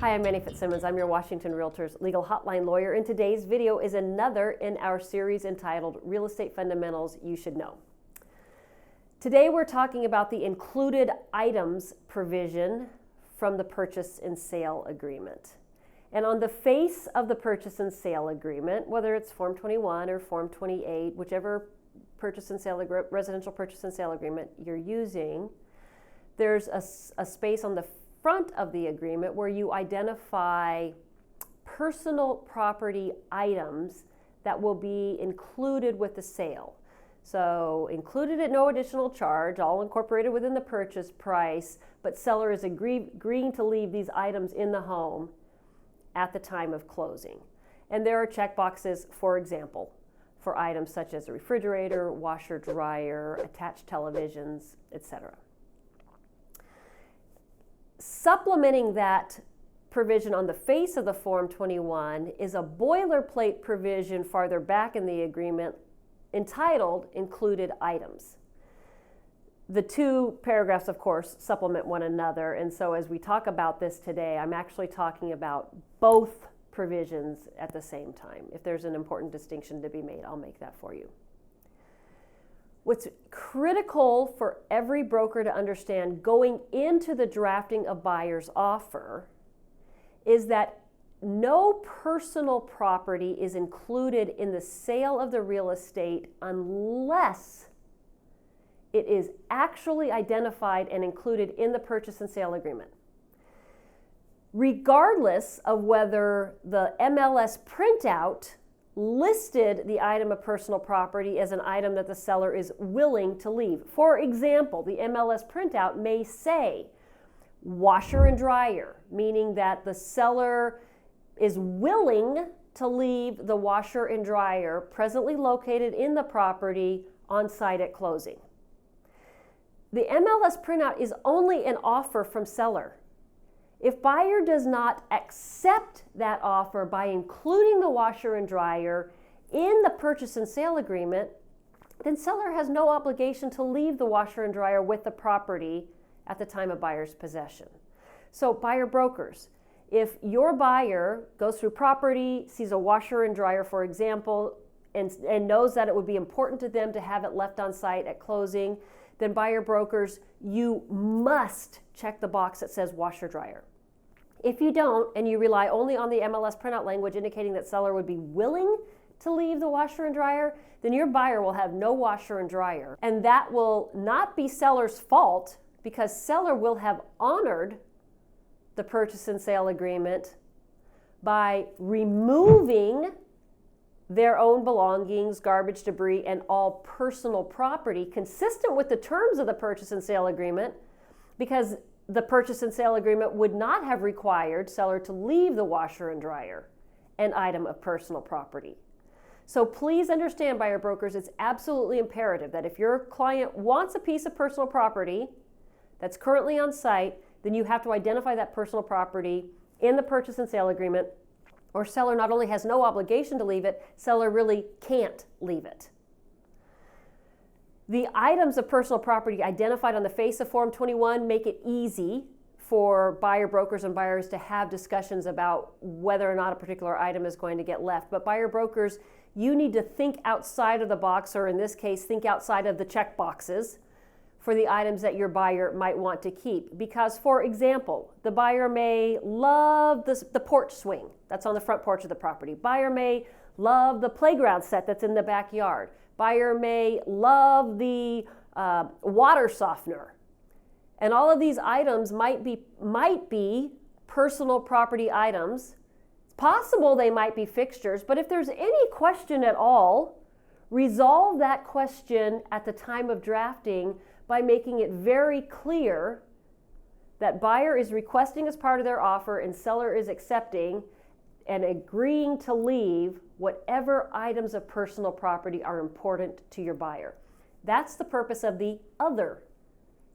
Hi, I'm Manny Fitzsimmons. I'm your Washington Realtors legal hotline lawyer, and today's video is another in our series entitled Real Estate Fundamentals You Should Know. Today we're talking about the included items provision from the purchase and sale agreement. And on the face of the purchase and sale agreement, whether it's Form 21 or Form 28, whichever residential purchase and sale agreement you're using, there's a space on the front of the agreement where you identify personal property items that will be included with the sale. So included at no additional charge, all incorporated within the purchase price, but seller is agreeing to leave these items in the home at the time of closing. And there are check boxes, for example, for items such as a refrigerator, washer, dryer, attached televisions, etc. Supplementing that provision on the face of the Form 21 is a boilerplate provision farther back in the agreement entitled Included Items. The two paragraphs, of course, supplement one another, and so as we talk about this today, I'm actually talking about both provisions at the same time. If there's an important distinction to be made, I'll make that for you. What's critical for every broker to understand going into the drafting of buyer's offer is that no personal property is included in the sale of the real estate unless it is actually identified and included in the purchase and sale agreement. Regardless of whether the MLS printout listed the item of personal property as an item that the seller is willing to leave. For example, the MLS printout may say washer and dryer, meaning that the seller is willing to leave the washer and dryer presently located in the property on site at closing. The MLS printout is only an offer from seller. If buyer does not accept that offer by including the washer and dryer in the purchase and sale agreement, then seller has no obligation to leave the washer and dryer with the property at the time of buyer's possession. So buyer brokers, if your buyer goes through property, sees a washer and dryer, for example, and knows that it would be important to them to have it left on site at closing, then buyer brokers, you must check the box that says washer dryer. If you don't, and you rely only on the MLS printout language indicating that seller would be willing to leave the washer and dryer, then your buyer will have no washer and dryer. And that will not be seller's fault because seller will have honored the purchase and sale agreement by removing their own belongings, garbage, debris, and all personal property consistent with the terms of the purchase and sale agreement, because the purchase and sale agreement would not have required seller to leave the washer and dryer, an item of personal property. So please understand, buyer brokers, it's absolutely imperative that if your client wants a piece of personal property that's currently on site, then you have to identify that personal property in the purchase and sale agreement, or seller not only has no obligation to leave it, seller really can't leave it. The items of personal property identified on the face of Form 21 make it easy for buyer brokers and buyers to have discussions about whether or not a particular item is going to get left. But buyer brokers, you need to think outside of the box, or in this case, think outside of the check boxes for the items that your buyer might want to keep. Because, for example, the buyer may love the porch swing that's on the front porch of the property. Buyer may love the playground set that's in the backyard. Buyer may love the water softener. And all of these items might be personal property items. It's possible they might be fixtures, but if there's any question at all, resolve that question at the time of drafting by making it very clear that buyer is requesting as part of their offer and seller is accepting and agreeing to leave whatever items of personal property are important to your buyer. That's the purpose of the other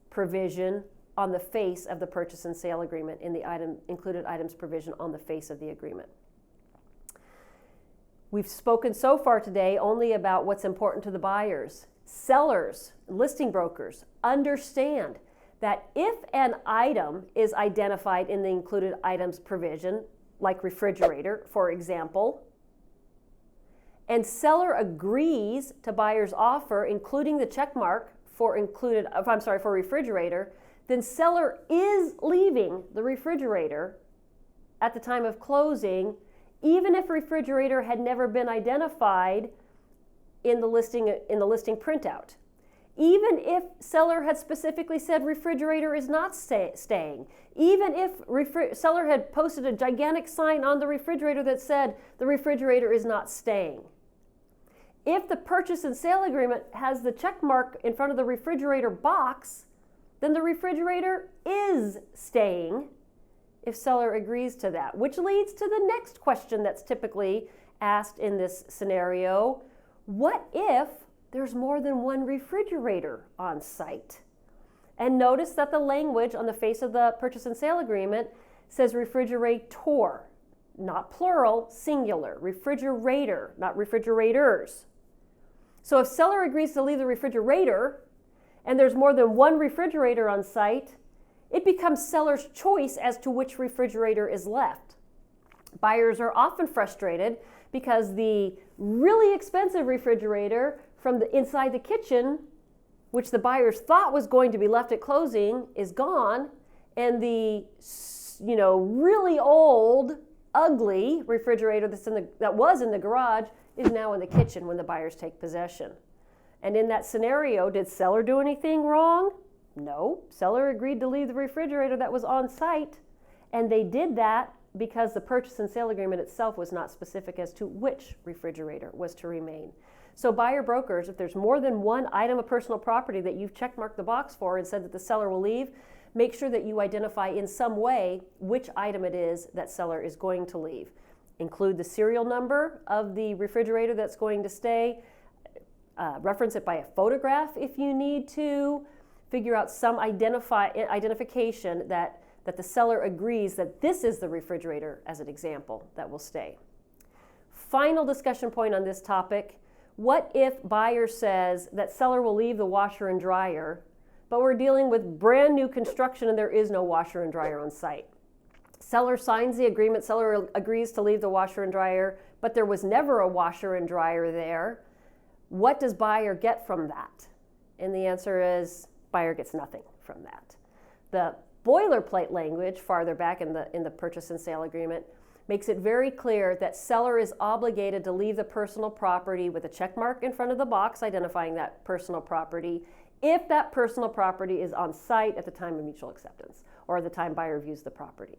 provision on the face of the purchase and sale agreement, in the included items provision on the face of the agreement. We've spoken so far today only about what's important to the buyers. Sellers, listing brokers, understand that if an item is identified in the included items provision, like refrigerator, for example, and seller agrees to buyer's offer, including the check mark for refrigerator, then seller is leaving the refrigerator at the time of closing, even if refrigerator had never been identified in the listing printout. Even if seller had specifically said refrigerator is not staying, even if seller had posted a gigantic sign on the refrigerator that said the refrigerator is not staying. If the purchase and sale agreement has the check mark in front of the refrigerator box, then the refrigerator is staying if seller agrees to that, which leads to the next question that's typically asked in this scenario. What if there's more than one refrigerator on site? And notice that the language on the face of the purchase and sale agreement says refrigerator, not plural, singular. Refrigerator, not refrigerators. So if seller agrees to leave the refrigerator and there's more than one refrigerator on site, it becomes seller's choice as to which refrigerator is left. Buyers are often frustrated because the really expensive refrigerator from the inside the kitchen, which the buyers thought was going to be left at closing, is gone, and the really old, ugly refrigerator that was in the garage is now in the kitchen when the buyers take possession. And in that scenario, did seller do anything wrong? No. Seller agreed to leave the refrigerator that was on site, and they did that because the purchase and sale agreement itself was not specific as to which refrigerator was to remain. So buyer brokers, if there's more than one item of personal property that you've checkmarked the box for and said that the seller will leave, make sure that you identify in some way which item it is that seller is going to leave. Include the serial number of the refrigerator that's going to stay. Reference it by a photograph if you need to. Figure out some identification that the seller agrees that this is the refrigerator, as an example, that will stay. Final discussion point on this topic. What if buyer says that seller will leave the washer and dryer, but we're dealing with brand new construction and there is no washer and dryer on site? Seller signs the agreement, seller agrees to leave the washer and dryer, but there was never a washer and dryer there. What does buyer get from that? And the answer is buyer gets nothing from that. The boilerplate language farther back in the purchase and sale agreement makes it very clear that seller is obligated to leave the personal property with a check mark in front of the box identifying that personal property if that personal property is on site at the time of mutual acceptance or the time buyer views the property.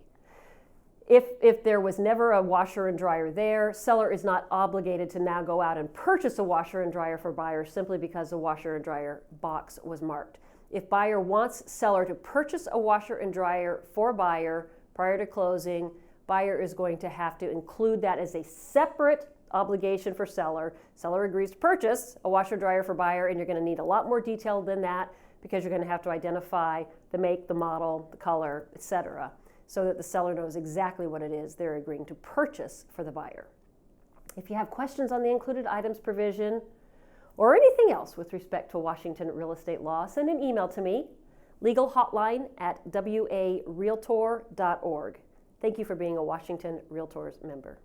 If there was never a washer and dryer there, seller is not obligated to now go out and purchase a washer and dryer for buyer simply because the washer and dryer box was marked. If buyer wants seller to purchase a washer and dryer for buyer prior to closing, buyer is going to have to include that as a separate obligation for seller. Seller agrees to purchase a washer and dryer for buyer, and you're going to need a lot more detail than that because you're going to have to identify the make, the model, the color, etc., so that the seller knows exactly what it is they're agreeing to purchase for the buyer. If you have questions on the included items provision or anything else with respect to Washington real estate law, send an email to me, legalhotline@warealtor.org. Thank you for being a Washington Realtors member.